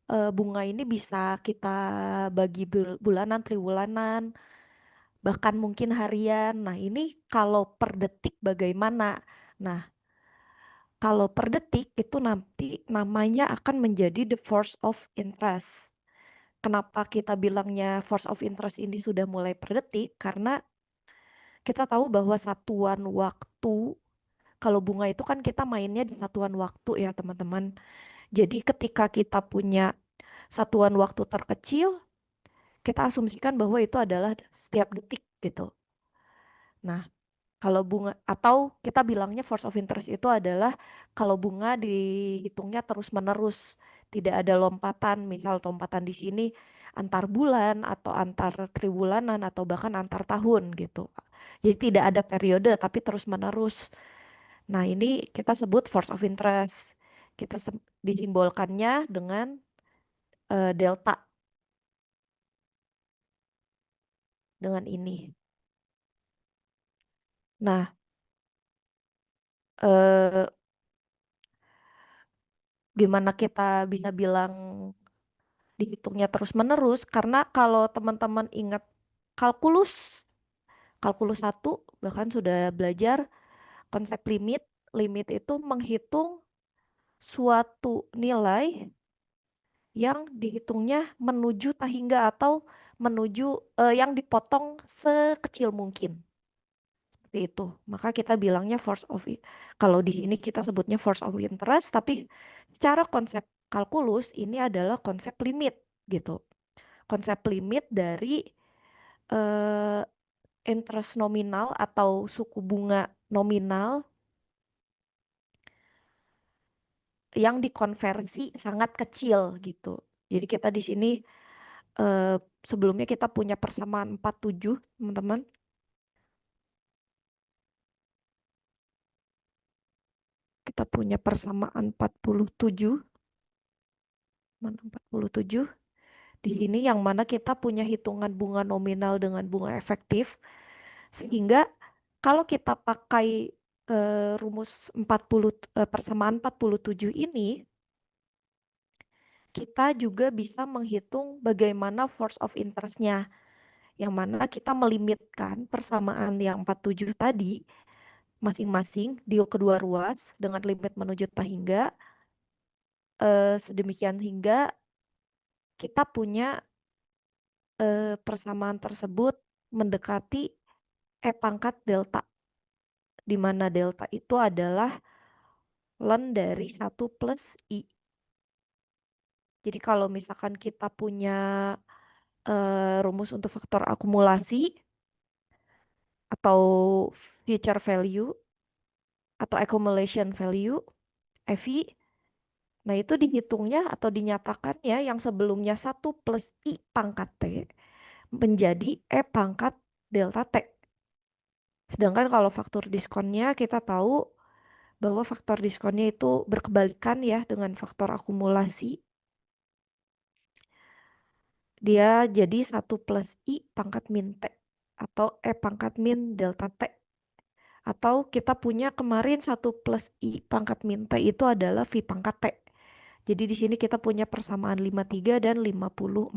bunga ini bisa kita bagi bulanan, triwulanan, bahkan mungkin harian. Nah, ini kalau per detik bagaimana? Nah, kalau per detik itu nanti namanya akan menjadi the force of interest. Kenapa kita bilangnya force of interest ini sudah mulai per detik? Karena kita tahu bahwa satuan waktu, kalau bunga itu kan kita mainnya di satuan waktu ya teman-teman. Jadi ketika kita punya satuan waktu terkecil, kita asumsikan bahwa itu adalah setiap detik gitu. Nah, kalau bunga atau kita bilangnya force of interest itu adalah kalau bunga dihitungnya terus-menerus, tidak ada lompatan, misal lompatan di sini antar bulan atau antar triwulanan atau bahkan antar tahun gitu. Jadi tidak ada periode tapi terus-menerus. Nah, ini kita sebut force of interest. Kita disimbolkannya dengan delta dengan ini. Nah, eh, gimana kita bisa bilang dihitungnya terus-menerus? Karena kalau teman-teman ingat kalkulus, kalkulus satu bahkan sudah belajar konsep limit. Limit itu menghitung suatu nilai yang dihitungnya menuju tahingga atau menuju yang dipotong sekecil mungkin. Seperti itu. Maka kita bilangnya force of kalau di sini kita sebutnya force of interest, tapi secara konsep kalkulus ini adalah konsep limit gitu. Konsep limit dari eh, interest nominal atau suku bunga nominal yang dikonversi sangat kecil gitu. Jadi kita di sini eh, sebelumnya kita punya persamaan 47, teman-teman. Kita punya persamaan 47, mana 47. Di sini yang mana kita punya hitungan bunga nominal dengan bunga efektif, sehingga kalau kita pakai rumus 40 persamaan 47 ini, kita juga bisa menghitung bagaimana force of interest-nya, yang mana kita melimitkan persamaan yang 47 tadi masing-masing di kedua ruas dengan limit menuju tahingga, sedemikian hingga kita punya persamaan tersebut mendekati E pangkat delta, di mana delta itu adalah ln dari 1 + I. Jadi kalau misalkan kita punya rumus untuk faktor akumulasi atau future value atau accumulation value, FV, nah itu dihitungnya atau dinyatakannya yang sebelumnya 1 + I pangkat T menjadi E pangkat delta T. Sedangkan kalau faktor diskonnya kita tahu bahwa faktor diskonnya itu berkebalikan ya dengan faktor akumulasi. Dia jadi 1 + I pangkat min T atau E pangkat min delta T. Atau kita punya kemarin 1 + I pangkat min T itu adalah V pangkat T. Jadi di sini kita punya persamaan 53 dan 54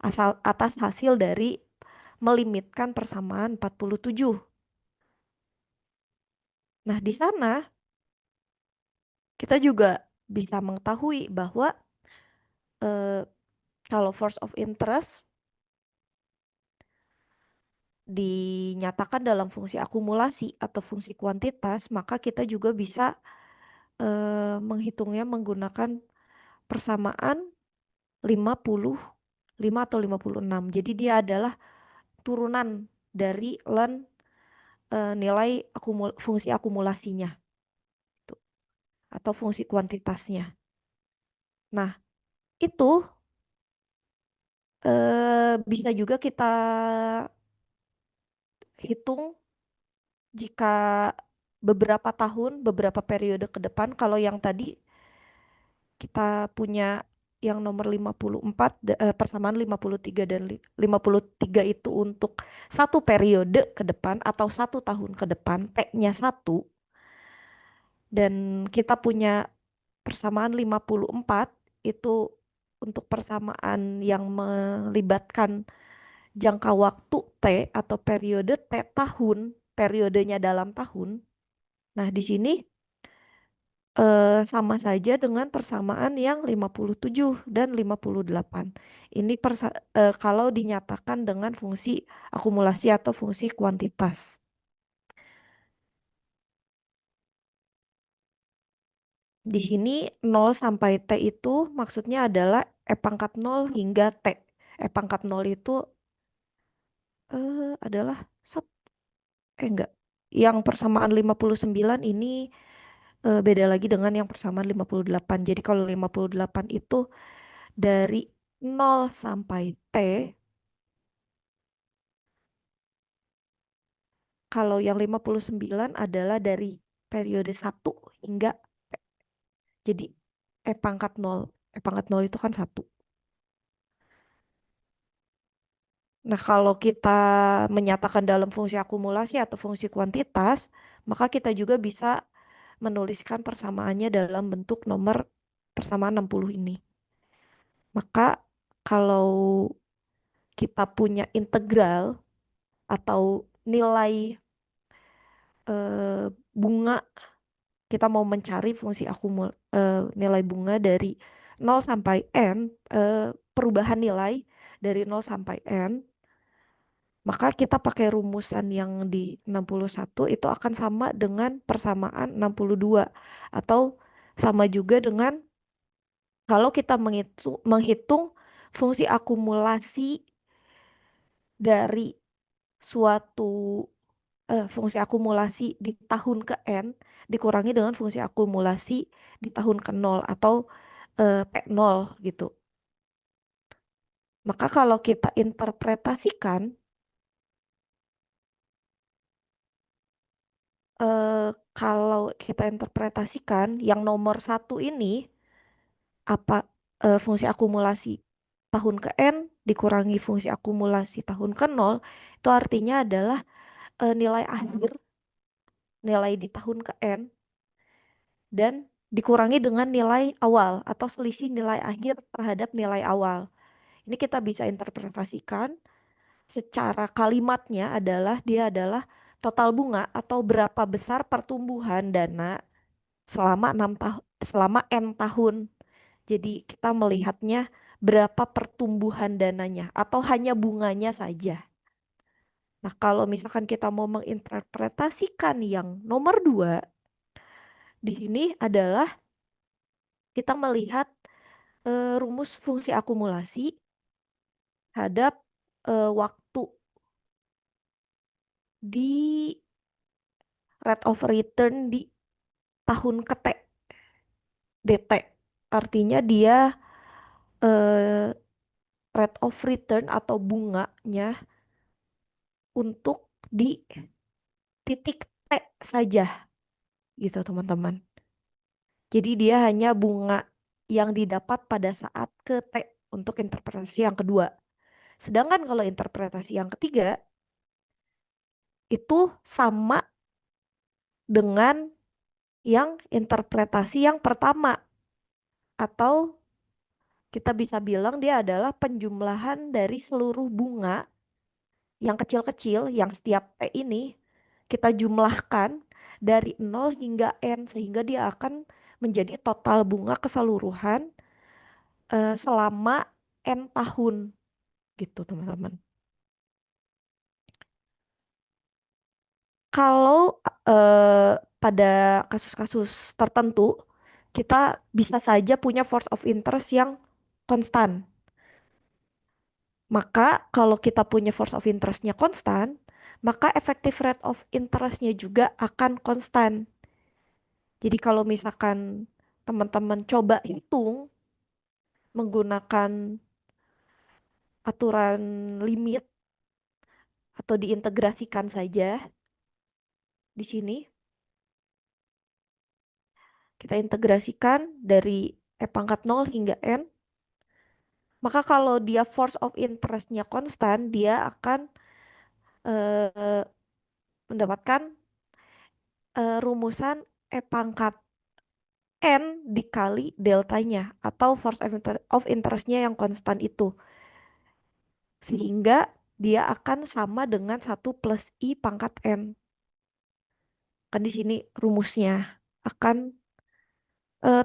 asal atas hasil dari melimitkan persamaan 47. Nah, di sana kita juga bisa mengetahui bahwa eh, kalau force of interest dinyatakan dalam fungsi akumulasi atau fungsi kuantitas, maka kita juga bisa menghitungnya menggunakan persamaan 55 atau 56. Jadi dia adalah turunan dari ln nilai fungsi akumulasinya tuh, atau fungsi kuantitasnya. Nah, itu bisa juga kita hitung jika beberapa tahun, beberapa periode ke depan. Kalau yang tadi kita punya yang nomor 54, persamaan 53 dan 53 itu untuk satu periode ke depan atau 1 tahun ke depan, T-nya 1. Dan kita punya persamaan 54 itu untuk persamaan yang melibatkan jangka waktu T atau periode T tahun, periodenya dalam tahun. Nah, di sini sama saja dengan persamaan yang 57 dan 58. Ini kalau dinyatakan dengan fungsi akumulasi atau fungsi kuantitas. Di sini 0 sampai T itu maksudnya adalah E pangkat 0 hingga T. E pangkat 0 itu adalah enggak. Yang persamaan 59 ini beda lagi dengan yang persamaan 58. Jadi kalau 58 itu dari 0 sampai T, kalau yang 59 adalah dari periode 1 hingga jadi E pangkat 0. E pangkat 0 itu kan 1. Nah, kalau kita menyatakan dalam fungsi akumulasi atau fungsi kuantitas, maka kita juga bisa menuliskan persamaannya dalam bentuk nomor persamaan 60 ini. Maka kalau kita punya integral atau nilai bunga, kita mau mencari fungsi nilai bunga dari 0 sampai n, perubahan nilai dari 0 sampai n, maka kita pakai rumusan yang di 61 itu akan sama dengan persamaan 62 atau sama juga dengan kalau kita menghitung fungsi akumulasi dari suatu fungsi akumulasi di tahun ke n dikurangi dengan fungsi akumulasi di tahun ke nol atau P0 gitu. Maka kalau kita interpretasikan kalau kita interpretasikan yang nomor satu ini apa fungsi akumulasi tahun ke n dikurangi fungsi akumulasi tahun ke nol itu artinya adalah nilai akhir, nilai di tahun ke n dan dikurangi dengan nilai awal atau selisih nilai akhir terhadap nilai awal. Ini kita bisa interpretasikan secara kalimatnya adalah dia adalah total bunga atau berapa besar pertumbuhan dana selama 6 tahun, selama n tahun. Jadi kita melihatnya berapa pertumbuhan dananya atau hanya bunganya saja. Nah, kalau misalkan kita mau menginterpretasikan yang nomor dua, di sini adalah kita melihat rumus fungsi akumulasi terhadap waktu di rate of return di tahun ke T, DT. Artinya dia eh, rate of return atau bunganya untuk di titik T saja gitu teman-teman. Jadi dia hanya bunga yang didapat pada saat ke T untuk interpretasi yang kedua. Sedangkan kalau interpretasi yang ketiga itu sama dengan yang interpretasi yang pertama atau kita bisa bilang dia adalah penjumlahan dari seluruh bunga yang kecil-kecil yang setiap T ini kita jumlahkan dari nol hingga N sehingga dia akan menjadi total bunga keseluruhan selama N tahun gitu teman-teman. Kalau eh, pada kasus-kasus tertentu kita bisa saja punya force of interest yang konstan. Maka kalau kita punya force of interestnya konstan, maka effective rate of interestnya juga akan konstan. Jadi kalau misalkan teman-teman coba hitung menggunakan aturan limit atau diintegrasikan saja di sini, kita integrasikan dari E pangkat 0 hingga N, maka kalau dia force of interestnya konstan, dia akan eh, mendapatkan rumusan E pangkat N dikali deltanya atau force of interestnya yang konstan itu. Sehingga dia akan sama dengan 1 + I pangkat N. Kan di sini rumusnya akan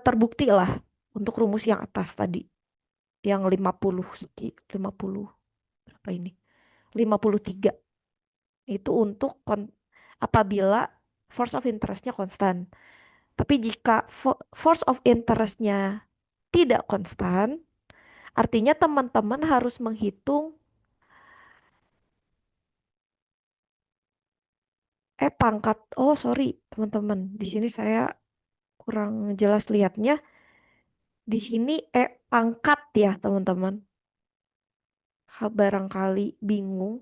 terbukti lah untuk rumus yang atas tadi. Yang 50, 50 berapa ini? 53. Itu untuk apabila force of interestnya konstan. Tapi jika force of interestnya tidak konstan, artinya teman-teman harus menghitung pangkat. Oh, sorry, teman-teman. Di sini saya kurang jelas lihatnya. Di sini pangkat ya, teman-teman. Barangkali bingung.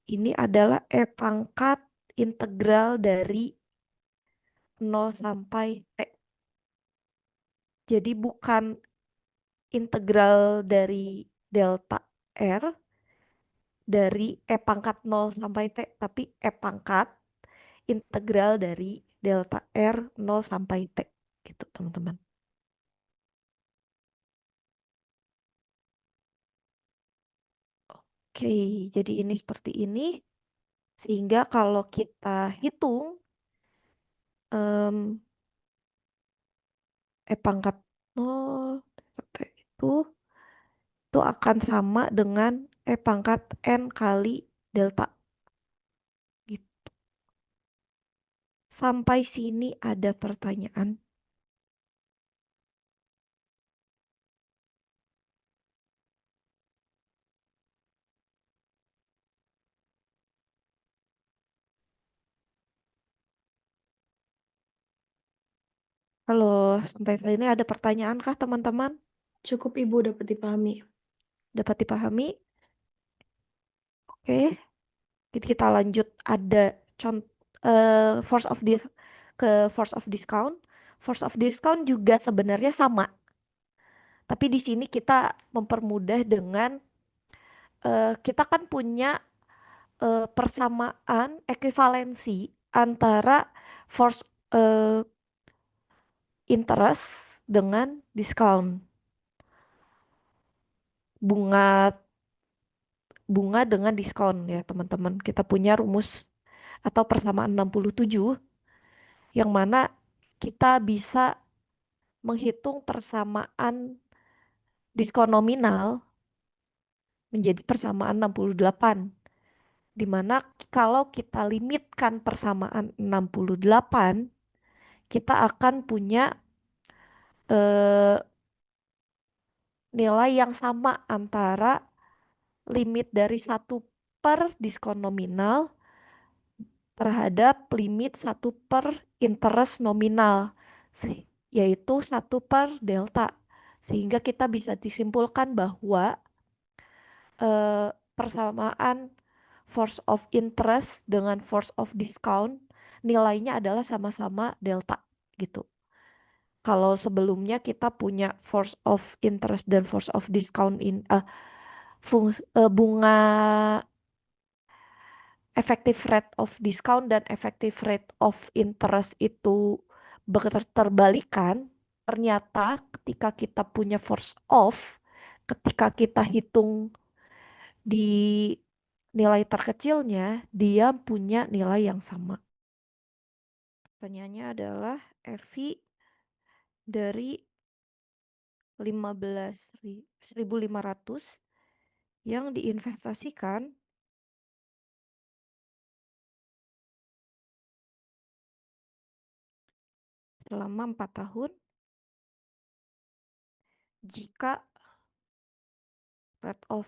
Ini adalah pangkat integral dari 0 sampai T. Jadi bukan integral dari delta R dari pangkat 0 sampai T, tapi pangkat integral dari delta R 0 sampai T. Gitu, teman-teman. Oke, jadi ini seperti ini. Sehingga kalau kita hitung em, pangkat 0 T itu akan sama dengan pangkat N kali delta. Gitu. Sampai sini ada pertanyaan. Halo, sampai sini ada pertanyaan kah teman-teman? Cukup Ibu dapat dipahami. Dapat dipahami? Oke, jadi kita lanjut ada contoh force of force of discount. Force of discount juga sebenarnya sama, tapi di sini kita mempermudah dengan kita kan punya persamaan ekuivalensi antara force interest dengan diskon. Bunga bunga dengan diskon ya teman-teman. Kita punya rumus atau persamaan 67 yang mana kita bisa menghitung persamaan diskon nominal menjadi persamaan 68. Di mana kalau kita limitkan persamaan 68, kita akan punya eh, nilai yang sama antara limit dari 1 per diskon nominal terhadap limit 1 per interest nominal, yaitu 1 per delta. Sehingga kita bisa disimpulkan bahwa persamaan force of interest dengan force of discount nilainya adalah sama-sama delta gitu. Kalau sebelumnya kita punya force of interest dan force of discount bunga effective rate of discount dan effective rate of interest itu terbalikan, ternyata ketika kita punya force off, ketika kita hitung di nilai terkecilnya, dia punya nilai yang sama. Pertanyaannya adalah EVI dari 1.500 yang diinvestasikan selama 4 tahun jika rate of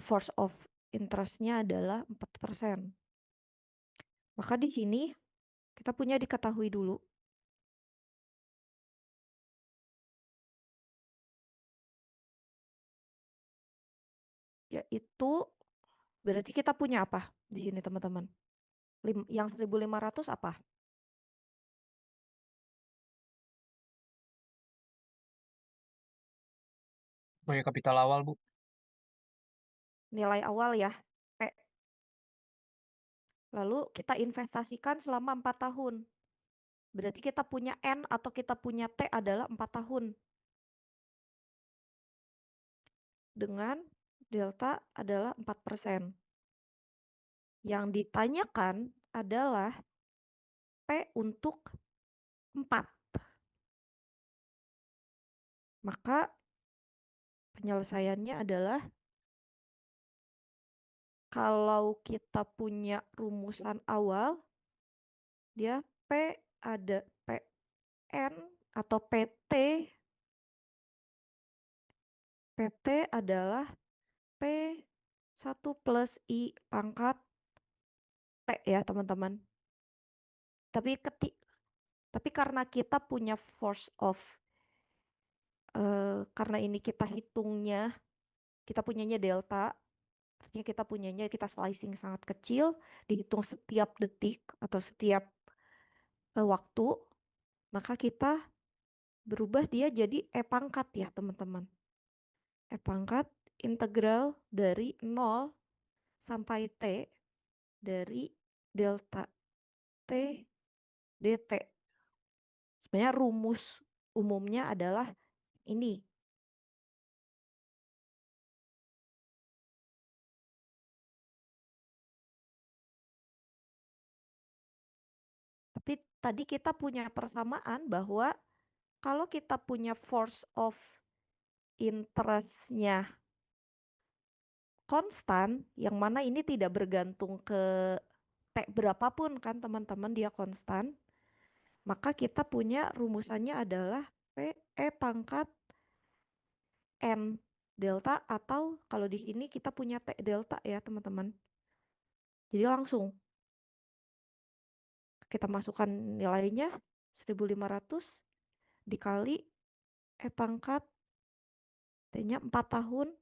force of interestnya adalah 4%. Maka di sini kita punya diketahui dulu, yaitu berarti kita punya apa di sini teman-teman? Yang 1.500 apa? Sebagai kapital awal, Bu. Nilai awal ya, P. Lalu kita investasikan selama 4 tahun. Berarti kita punya N atau kita punya T adalah 4 tahun. Dengan delta adalah 4%. Yang ditanyakan adalah P untuk 4. Maka penyelesaiannya adalah kalau kita punya rumusan awal, dia P ada PN atau PT adalah P1 plus I pangkat T ya teman-teman. Tapi tapi karena kita punya force of karena ini kita hitungnya, kita punyanya delta, artinya kita punyanya kita slicing sangat kecil, dihitung setiap detik atau setiap waktu, maka kita berubah dia jadi E pangkat ya teman-teman. E pangkat integral dari 0 sampai T dari delta T dt. Sebenarnya rumus umumnya adalah ini. Tapi tadi kita punya persamaan bahwa kalau kita punya force of interest-nya konstan, yang mana ini tidak bergantung ke T berapapun kan teman-teman, dia konstan, maka kita punya rumusannya adalah PE pangkat N delta, atau kalau di sini kita punya T delta ya teman-teman. Jadi langsung kita masukkan nilainya 1500 dikali E pangkat T-nya 4 tahun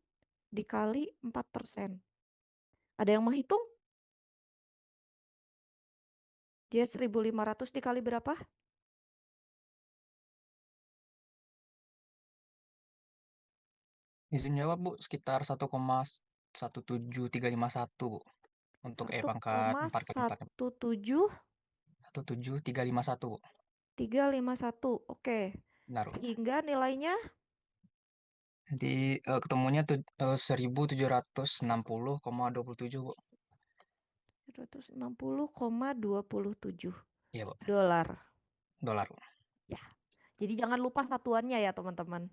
dikali 4%. Ada yang mau hitung? Dia 1500 dikali berapa? Izin jawab, Bu. Sekitar 1,17351, Bu. Untuk E pangkat 4 kali 4. 17351, Bu. 1,17351. Oke. Benar, Bu. Sehingga nilainya Nanti ketemunya 1760,27, Bu. 160,27 Iya, Bu. dolar. Dolar, Bu. Ya. Jadi jangan lupa satuannya ya teman-teman.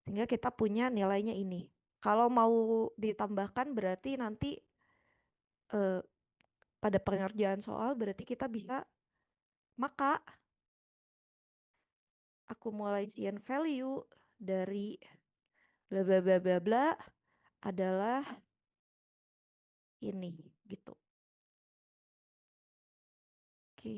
Sehingga kita punya nilainya ini. Kalau mau ditambahkan berarti nanti eh, pada pengerjaan soal berarti kita bisa, maka accumulation value dari bla bla bla bla bla adalah ini gitu. Oke.